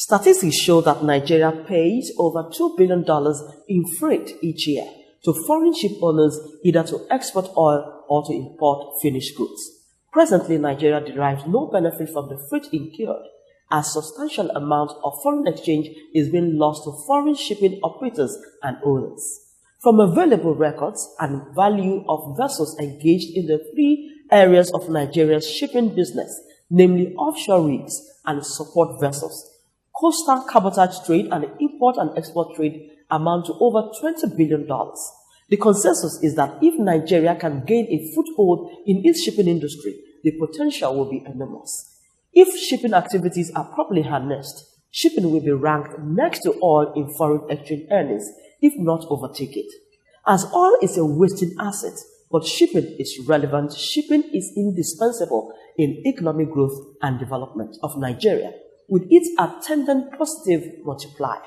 Statistics show that Nigeria pays over $2 billion in freight each year to foreign ship owners either to export oil or to import finished goods. Presently, Nigeria derives no benefit from the freight incurred, as substantial amount of foreign exchange is being lost to foreign shipping operators and owners. From available records and value of vessels engaged in the three areas of Nigeria's shipping business, namely offshore rigs and support vessels, coastal cabotage trade and import and export trade amount to over $20 billion. The consensus is that if Nigeria can gain a foothold in its shipping industry, the potential will be enormous. If shipping activities are properly harnessed, shipping will be ranked next to oil in foreign exchange earnings, if not overtake it. As oil is a wasting asset, but shipping is relevant, shipping is indispensable in economic growth and development of Nigeria, with its attendant positive multiplier.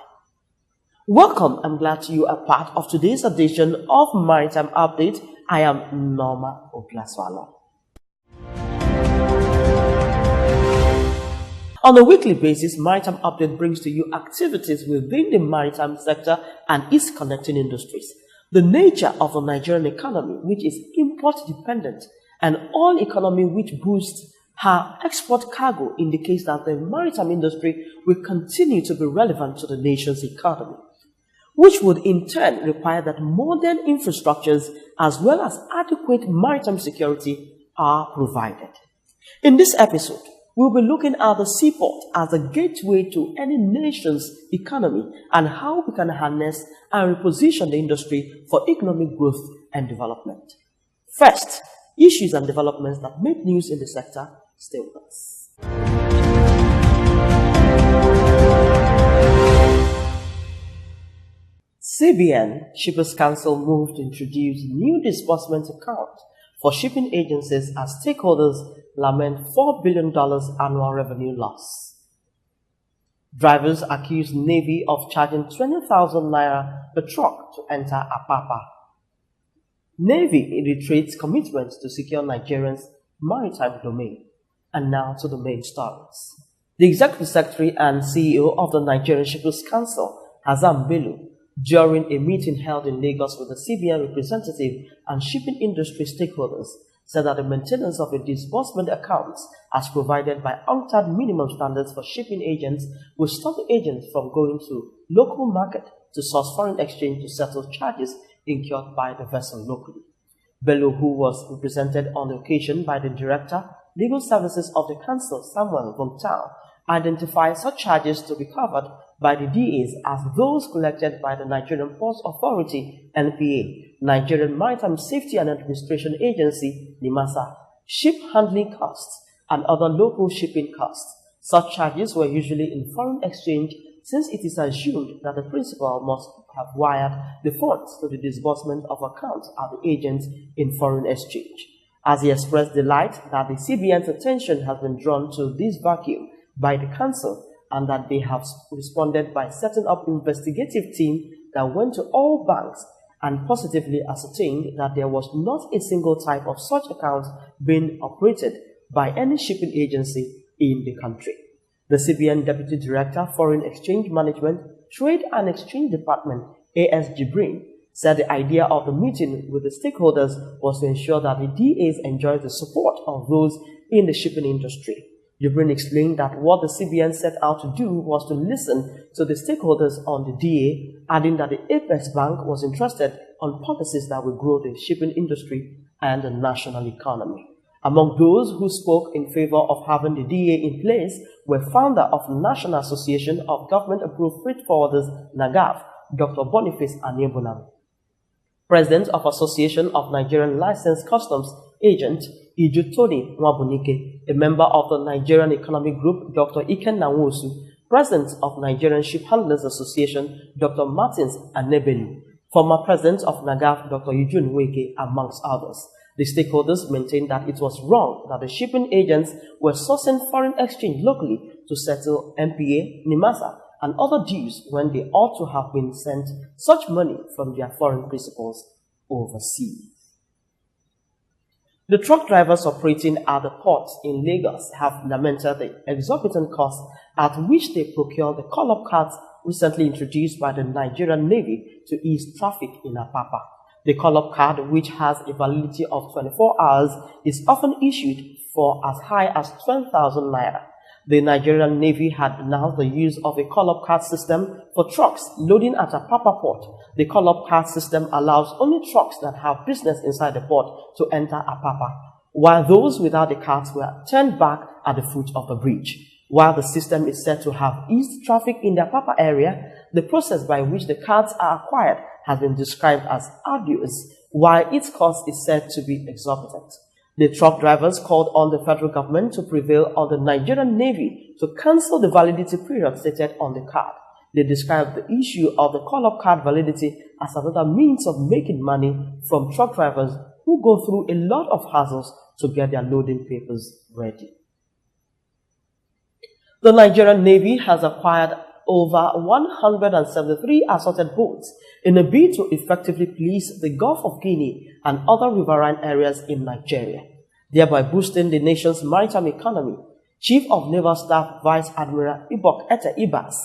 Welcome, I'm glad you are part of today's edition of Maritime Update. I am Norma Oglaswalo. On a weekly basis, Maritime Update brings to you activities within the maritime sector and its connecting industries. The nature of the Nigerian economy, which is import-dependent, and oil economy which boosts her export cargo, indicates that the maritime industry will continue to be relevant to the nation's economy, which would in turn require that modern infrastructures as well as adequate maritime security are provided. In this episode, we'll be looking at the seaport as a gateway to any nation's economy and how we can harness and reposition the industry for economic growth and development. First, issues and developments that make news in the sector. Stay with us. CBN Shippers Council moved to introduce new disbursement account for shipping agencies as stakeholders lament $4 billion annual revenue loss. Drivers accuse Navy of charging 20,000 naira per truck to enter Apapa. Navy reiterates commitment to secure Nigerians' maritime domain. And now to the main stories. The Executive Secretary and CEO of the Nigerian Shippers Council, Hazam Bello, during a meeting held in Lagos with the CBN representative and shipping industry stakeholders, said that the maintenance of a disbursement account as provided by UNCTAD minimum standards for shipping agents will stop the agents from going to local market to source foreign exchange to settle charges incurred by the vessel locally. Bello, who was represented on the occasion by the Director, Legal Services of the Council, Samuel Vomtao, identified such charges to be covered by the DAs as those collected by the Nigerian Ports Authority, NPA, Nigerian Maritime Safety and Administration Agency, NIMASA, ship handling costs, and other local shipping costs. Such charges were usually in foreign exchange, since it is assumed that the principal must have wired the funds to the disbursement of accounts at the agents in foreign exchange. As he expressed delight that the CBN's attention has been drawn to this vacuum by the Council and that they have responded by setting up an investigative team that went to all banks and positively ascertained that there was not a single type of such account being operated by any shipping agency in the country. The CBN Deputy Director, Foreign Exchange Management, Trade and Exchange Department, A.S. Jibrin, said the idea of the meeting with the stakeholders was to ensure that the DAs enjoy the support of those in the shipping industry. Jibrin explained that what the CBN set out to do was to listen to the stakeholders on the DA, adding that the Apex Bank was interested on policies that will grow the shipping industry and the national economy. Among those who spoke in favor of having the DA in place were founder of National Association of Government-Approved Freight Forwarders, NAGAF, Dr. Boniface Anyebunam, President of Association of Nigerian Licensed Customs Agent, Ijutoni Nwabunike, a member of the Nigerian Economic Group, Dr. Iken Nwosu, President of Nigerian Ship Handlers Association, Dr. Martins Anebeli, former President of NAGAF, Dr. Eugene Weke, amongst others. The stakeholders maintained that it was wrong that the shipping agents were sourcing foreign exchange locally to settle MPA, NIMASA, and other dues when they ought to have been sent such money from their foreign principals overseas. The truck drivers operating at the ports in Lagos have lamented the exorbitant cost at which they procure the call-up cards recently introduced by the Nigerian Navy to ease traffic in Apapa. The call-up card, which has a validity of 24 hours, is often issued for as high as 12,000 naira. The Nigerian Navy had announced the use of a call-up card system for trucks loading at Apapa port. The call-up card system allows only trucks that have business inside the port to enter Apapa, while those without the cards were turned back at the foot of the bridge. While the system is said to have eased traffic in the Apapa area, the process by which the cards are acquired has been described as arduous, while its cost is said to be exorbitant. The truck drivers called on the federal government to prevail on the Nigerian Navy to cancel the validity period stated on the card. They described the issue of the call-up card validity as another means of making money from truck drivers who go through a lot of hassles to get their loading papers ready. The Nigerian Navy has acquired over 173 assorted boats in a bid to effectively police the Gulf of Guinea and other riverine areas in Nigeria, thereby boosting the nation's maritime economy. Chief of Naval Staff Vice Admiral Ibok Ete Ibas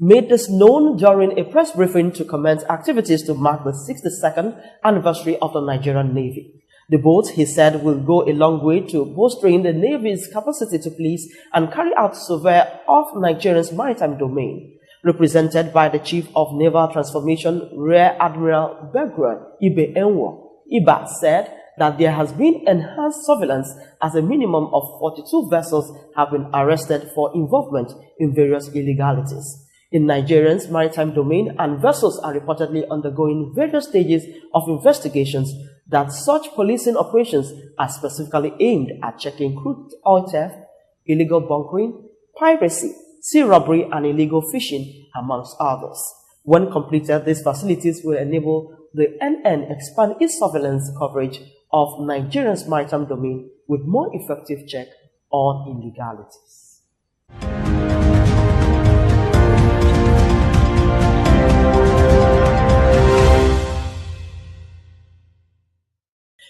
made this known during a press briefing to commence activities to mark the 62nd anniversary of the Nigerian Navy. The boats, he said, will go a long way to bolstering the Navy's capacity to police and carry out survey of Nigeria's maritime domain. Represented by the Chief of Naval Transformation, Rear Admiral Begron Ibe Enwo, Iba said that there has been enhanced surveillance as a minimum of 42 vessels have been arrested for involvement in various illegalities in Nigeria's maritime domain, and vessels are reportedly undergoing various stages of investigations. That such policing operations are specifically aimed at checking crude oil theft, illegal bunkering, piracy, sea robbery, and illegal fishing, amongst others. When completed, these facilities will enable the NN expand its surveillance coverage of Nigeria's maritime domain with more effective check on illegalities.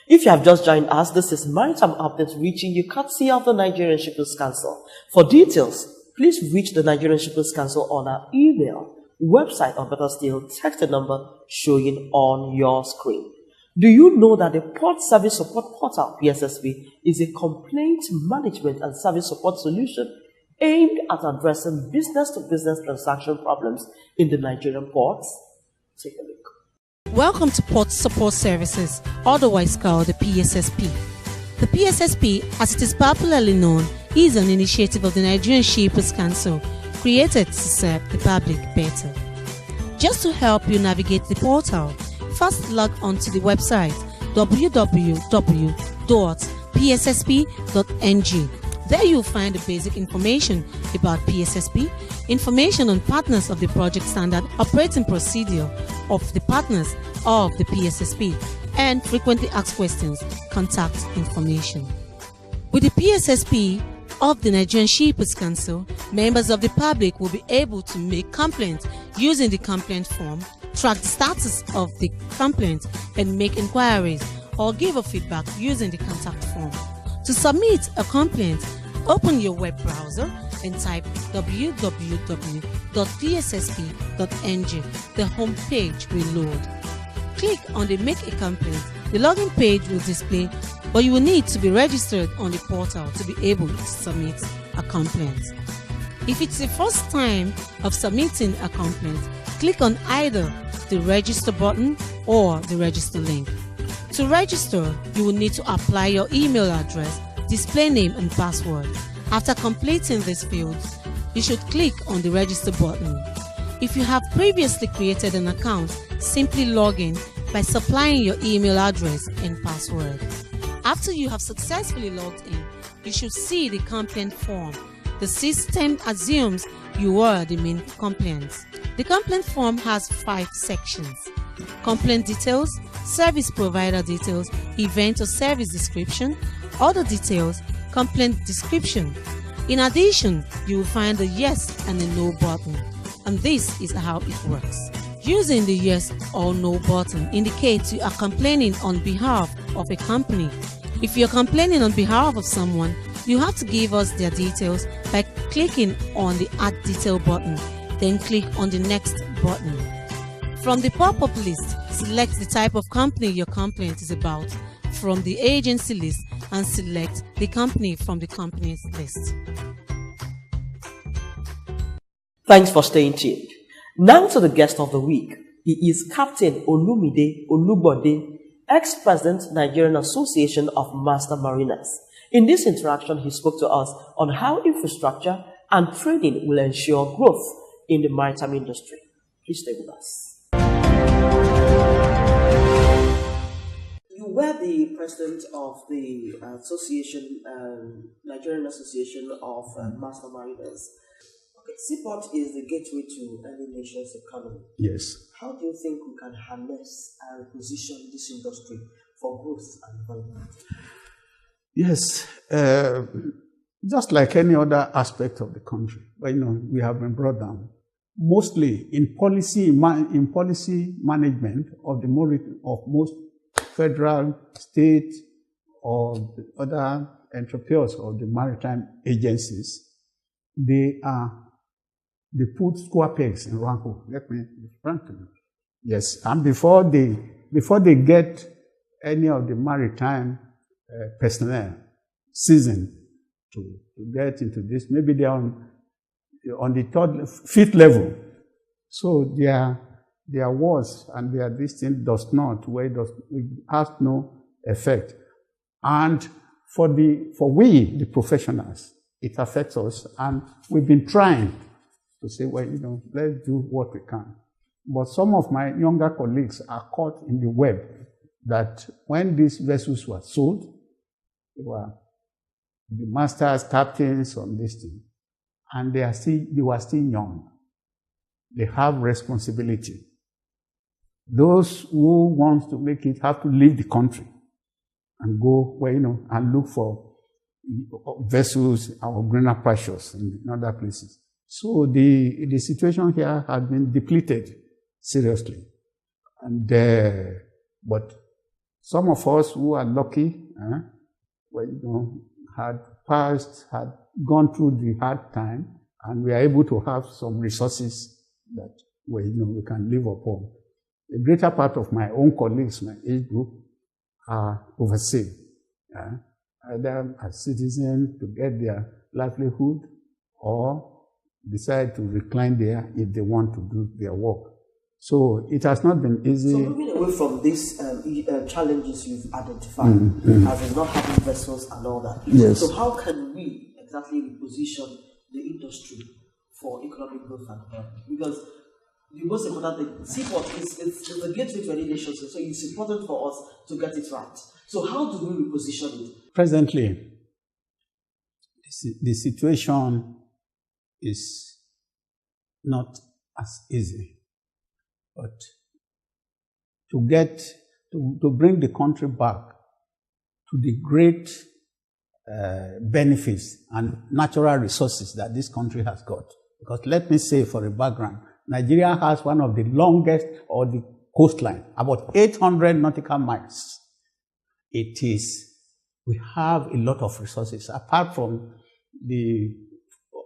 If you have just joined us, this is Maritime Updates reaching you courtesy of the Nigerian Shippers Council. For details, please reach the Nigerian Shippers Council on our email, website, or better still, text the number showing on your screen. Do you know that the Port Service Support Portal, PSSP, is a complaint management and service support solution aimed at addressing business-to-business transaction problems in the Nigerian ports? Take a look. Welcome to Port Support Services, otherwise called the PSSP. The PSSP, as it is popularly known, is an initiative of the Nigerian Shippers Council created to serve the public better. Just to help you navigate the portal, first log on to the website www.pssp.ng. There you'll find the basic information about PSSP, information on partners of the project standard operating procedure of the partners of the PSSP, and frequently asked questions, contact information. With the PSSP of the Nigerian Shippers Council, members of the public will be able to make complaints using the complaint form, track the status of the complaint, and make inquiries or give a feedback using the contact form. To submit a complaint, open your web browser and type www.pssp.ng. The home page will load. Click on the Make a Complaint. The login page will display, but you will need to be registered on the portal to be able to submit a complaint. If it's the first time of submitting a complaint, click on either the Register button or the Register link. To register, you will need to apply your email address, display name, and password. After completing these fields, you should click on the Register button. If you have previously created an account, simply log in by supplying your email address and password. After you have successfully logged in, you should see the complaint form. The system assumes you are the main complainant. The complaint form has 5 sections: complaint details, service provider details, event or service description, other details, complaint description. In addition, you will find a yes and a no button, and this is how it works. Using the yes or no button indicates you are complaining on behalf of a company. If you're complaining on behalf of someone, you have to give us their details by clicking on the Add Detail button, then click on the Next button. From the pop-up list, select the type of company your complaint is about from the agency list and select the company from the companies list. Thanks for staying tuned. Now to the guest of the week. He is Captain Olumide Olubode, ex-president, Nigerian Association of Master Mariners. In this interaction, he spoke to us on how infrastructure and training will ensure growth in the maritime industry. Please stay with us. You were the president of the Nigerian Association of Master Mariners. Okay, seaport is the gateway to any nation's economy. Yes. How do you think we can harness and position this industry for growth and development? Yes, just like any other aspect of the country, but we have been brought down. Mostly in policy management of most federal, state, or the other entrepreneurs of the maritime agencies, they put square pegs in round holes. Let me be frank to you. Yes, and before they get any of the maritime personnel seasoned to get into this, maybe they are on the fifth level. So their words and their this thing it has no effect. And for we, the professionals, it affects us, and we've been trying to say, well, let's do what we can. But some of my younger colleagues are caught in the web that when these vessels were sold, they were the masters, captains on this thing, and they were still young. They have responsibility. Those who want to make it have to leave the country and go and look for vessels or greener pastures in other places. So the situation here has been depleted seriously, and but some of us who are lucky, had gone through the hard time, and we are able to have some resources that we can live upon. The greater part of my own colleagues, my age group, are overseas, either as citizens to get their livelihood, or decide to recline there if they want to do their work. So it has not been easy. So moving away from these challenges you've identified, as in not having vessels and all that. Yes. So how can we exactly reposition the industry for economic growth and development? Because the most important thing, seaport is the gateway to any nation, so it's important for us to get it right. So how do we reposition it? Presently, the situation is not as easy, but to bring the country back to the great benefits and natural resources that this country has got. Because let me say, for a background, Nigeria has one of the longest, or the coastline, about 800 nautical miles. We have a lot of resources, apart from the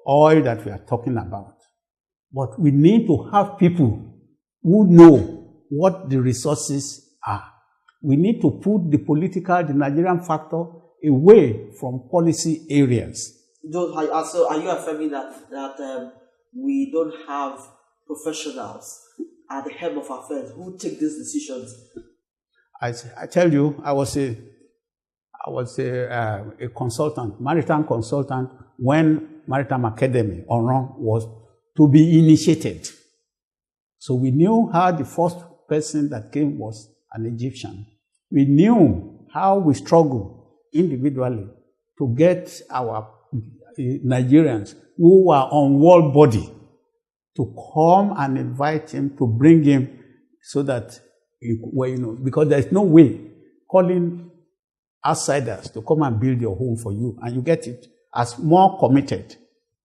oil that we are talking about. But we need to have people who know what the resources are. We need to put the Nigerian factor away from policy areas. So are you affirming that we don't have professionals at the helm of affairs who take these decisions? I tell you, I was a consultant, maritime consultant, when Maritime Academy was to be initiated. So we knew how the first person that came was an Egyptian. We knew how we struggled individually to get our Nigerians who were on world body to come and invite him, to bring him, so that, because there's no way calling outsiders to come and build your home for you, and you get it as more committed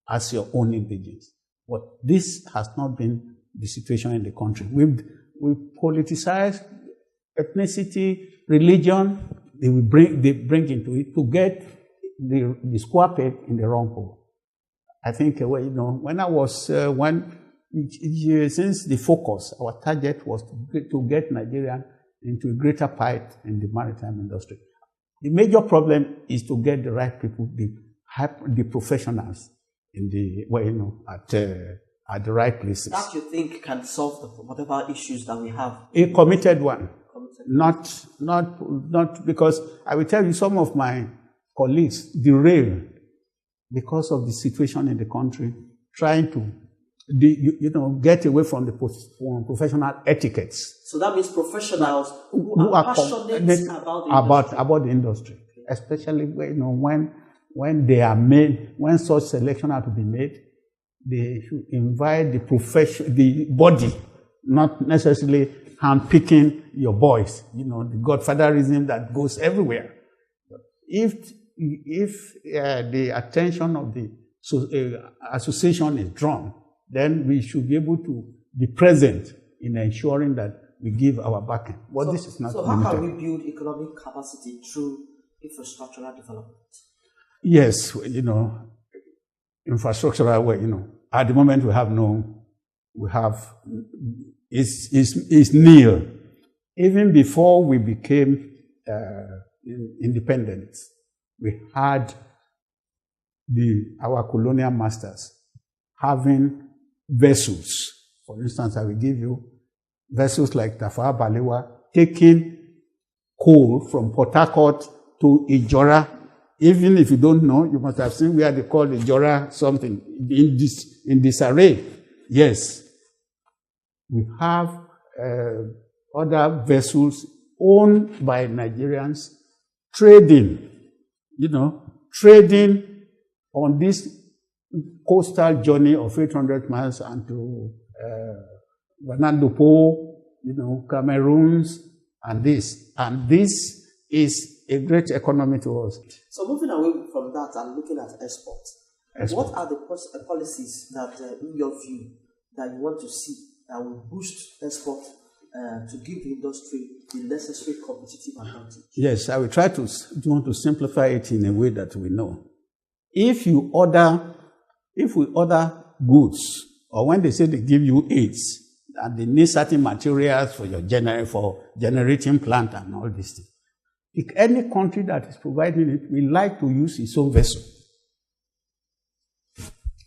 as your own indigenous. But this has not been the situation in the country. We've politicized ethnicity, religion, they bring into it to get the square peg in the round hole. I think, when I was, since the focus, our target was to get Nigeria into a greater part in the maritime industry. The major problem is to get the right people, the professionals in the, at the right places. That you think can solve whatever issues that we have? A committed one. Not because I will tell you, some of my colleagues derail because of the situation in the country, trying to get away from the professional etiquettes. So that means professionals who are passionate about the industry, especially when they are made, when such selection are to be made, they should invite the body, not necessarily handpicking your boys. The godfatherism that goes everywhere. If the attention of the association is drawn, then we should be able to be present in ensuring that we give our backing. But this is not so how can we build economic capacity through infrastructural development? Yes, infrastructural, at the moment it's nil. Even before we became independent, we had our colonial masters having vessels. For instance, I will give you vessels like Tafawa Balewa taking coal from Port Harcourt to Ijora. Even if you don't know, you must have seen where they call Ijora something in disarray. Yes, we have other vessels owned by Nigerians trading on this coastal journey of 800 miles and to Wanandopo, Cameroons, and this. And this is a great economy to us. So moving away from that and looking at exports, what are the policies that, in your view, that you want to see that will boost export to give the industry the necessary competitive advantage? Yes, I will try to simplify it in a way that we know. If we order goods, or when they say they give you aids, and they need certain materials for your generating plant and all these things, if any country that is providing it will like to use its own vessel.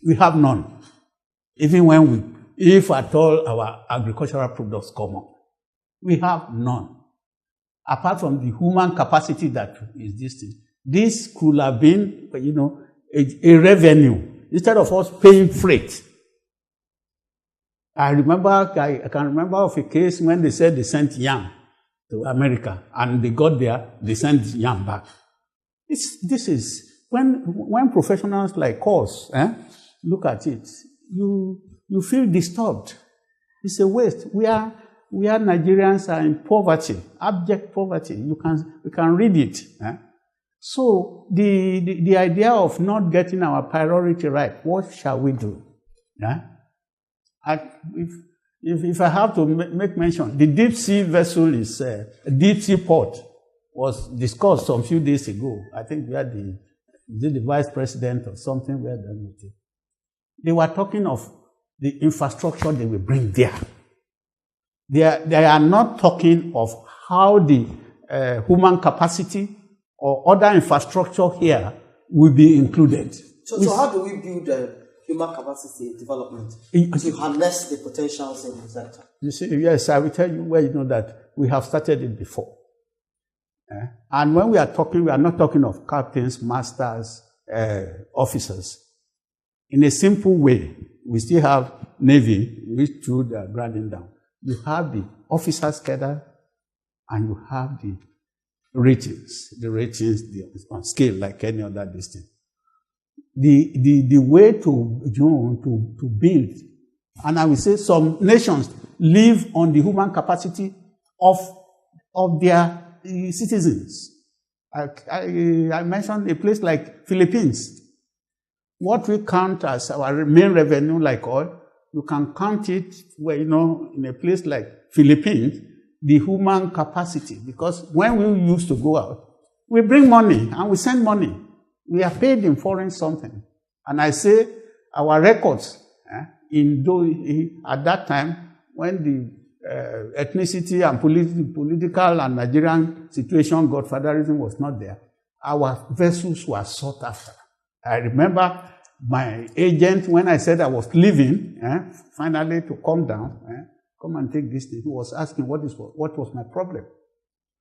We have none. Even if at all our agricultural products come up, we have none. Apart from the human capacity that is this thing. This could have been, a revenue instead of us paying freight. I can remember of a case when they said they sent yam to America and they got there, they sent yam back. This is when professionals like us look at it, you feel disturbed. It's a waste. We are Nigerians are in poverty, abject poverty. We can read it. So the idea of not getting our priority right, what shall we do? If I have to make mention, the deep sea vessel is deep sea port was discussed some few days ago. I think we had the vice president or something. We had that meeting. They were talking of the infrastructure they will bring there. They are not talking of how the human capacity or other infrastructure here will be included. So how do we build human capacity development to harness the potentials in the sector? You see, yes, I will tell you where you know that we have started it before. And when we are talking, we are not talking of captains, masters, officers. In a simple way, we still have Navy, which through the grounding down. You have the officers cadre, and you have the ratings on scale like any other distance. The way to build, and I will say some nations live on the human capacity of their citizens. I mentioned a place like Philippines. What we count as our main revenue, like oil, you can count it where, in a place like Philippines, the human capacity. Because when we used to go out, We bring money and we send money. We are paid in foreign something. And I say our records at that time when the ethnicity and political and Nigerian situation, godfatherism was not there, our vessels were sought after. I remember my agent, when I said I was leaving, finally to come down, come and take this thing, he was asking what was my problem.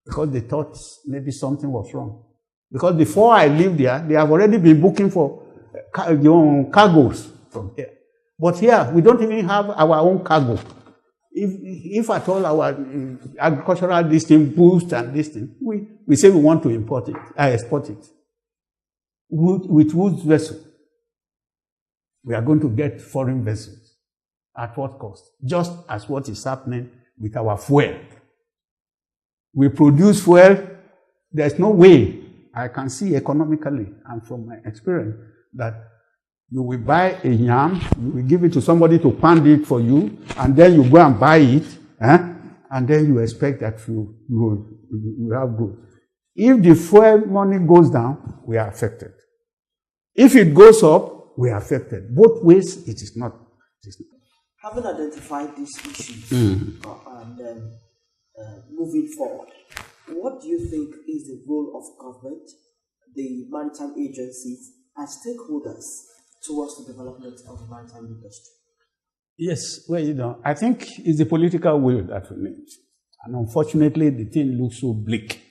Because they thought maybe something was wrong. Because before I lived there, they have already been booking for cargoes from here. But here, we don't even have our own cargo. If at all our agricultural this thing boost and this thing, we say we want to import it, export it. With whose vessel? We are going to get foreign vessels. At what cost? Just as what is happening with our fuel. We produce fuel. There's no way I can see economically and from my experience that you will buy a yam, you will give it to somebody to pound it for you, and then you go and buy it, and then you expect that you have good. If the fuel money goes down, we are affected. If it goes up, we are affected. Both ways, it is not. Having identified these issues and moving forward, what do you think is the role of government, the maritime agencies, as stakeholders towards the development of the maritime industry? Yes, well, I think it's the political will that we need. And unfortunately, the thing looks so bleak.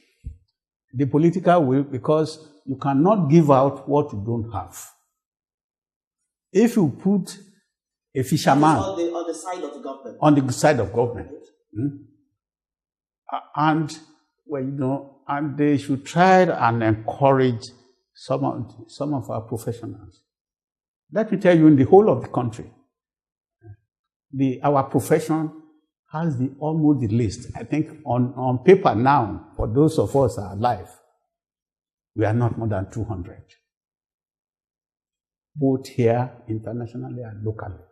The political will, because you cannot give out what you don't have. If you put a fisherman on the side of the government, and they should try and encourage some of our professionals. Let me tell you, in the whole of the country, our profession has almost the least. I think on paper now, for those of us who are alive, we are not more than 200. Both here, internationally and locally.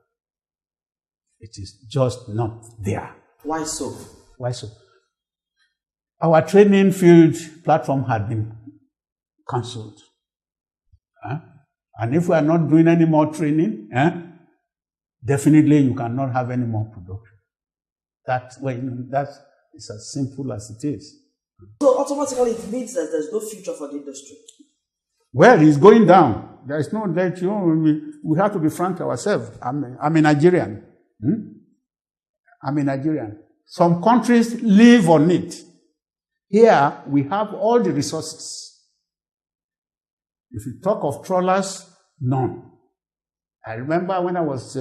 It is just not there. Why so? Why so? Our training field platform had been cancelled. And if we are not doing any more training, definitely you cannot have any more production. That is as simple as it is. So automatically it means that there's no future for the industry. Well, it's going down. There is no doubt. We have to be frank to ourselves. I'm a Nigerian. I'm a Nigerian. Some countries live on it. Here, we have all the resources. If you talk of trawlers, none. I remember when I was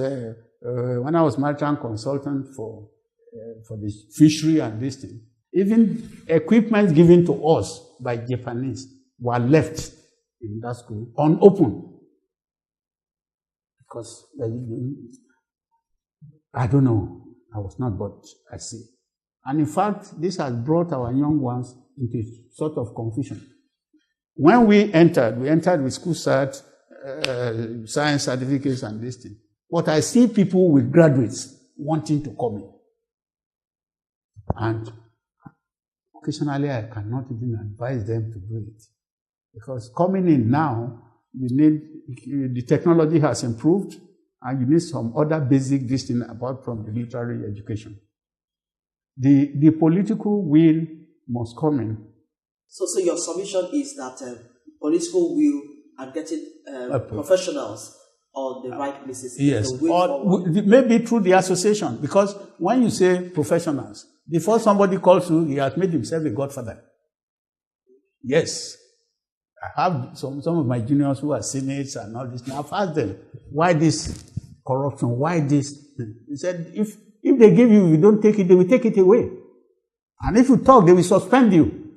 maritime consultant for the fishery and this thing, even equipment given to us by Japanese were left in that school unopened. Because I don't know, I was not, but I see. And in fact, this has brought our young ones into sort of confusion. When we entered with school cert, science certificates and this thing. But I see people with graduates wanting to come in. And occasionally I cannot even advise them to do it. Because coming in now, the technology has improved, and you need some other basic thing apart from the literary education. The political will must come in. So your submission is that political will and getting professionals on the right places. Yes, the way or forward. maybe through the association. Because when you say professionals, before somebody calls you, he has made himself a godfather. Yes. I have some of my juniors who are senates and all this. Now I've asked them, why this corruption? Why this? He said, if they give you don't take it, they will take it away. And if you talk, they will suspend you,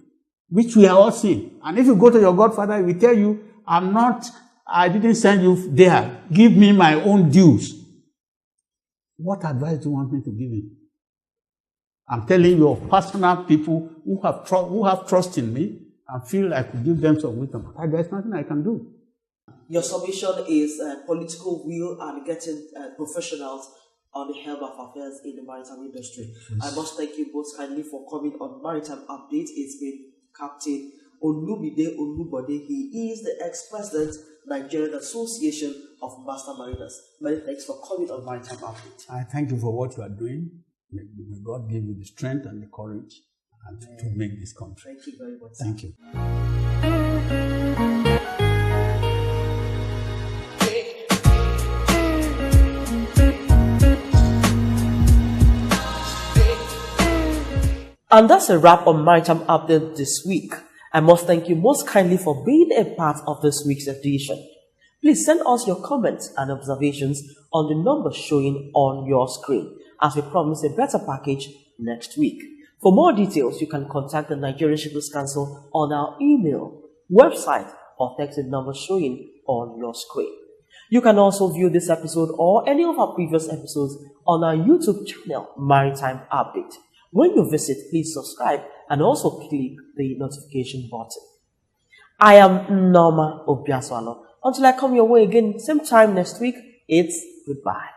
which we are all seeing. And if you go to your godfather, he will tell you, I didn't send you there. Give me my own dues. What advice do you want me to give you? I'm telling you of personal people who have trust in me and feel I could give them some wisdom. There's nothing I can do. Your submission is political will and getting professionals on the helm of affairs in the maritime industry. Yes. I must thank you both kindly for coming on Maritime Update. It's been Captain Olumide Olubode. He is the ex-president, Nigerian Association of Master Mariners. Many thanks for coming on Maritime Update. I thank you for what you are doing. May God give you the strength and the courage to make this country. Thank you very much. Thank you. And that's a wrap on Maritime Update this week. I must thank you most kindly for being a part of this week's edition. Please send us your comments and observations on the number showing on your screen, as we promise a better package next week. For more details, you can contact the Nigerian Shippers Council on our email, website, or text the number showing on your screen. You can also view this episode or any of our previous episodes on our YouTube channel, Maritime Update. When you visit, please subscribe and also click the notification button. I am Norma Obiaswalo. Until I come your way again, same time next week, it's goodbye.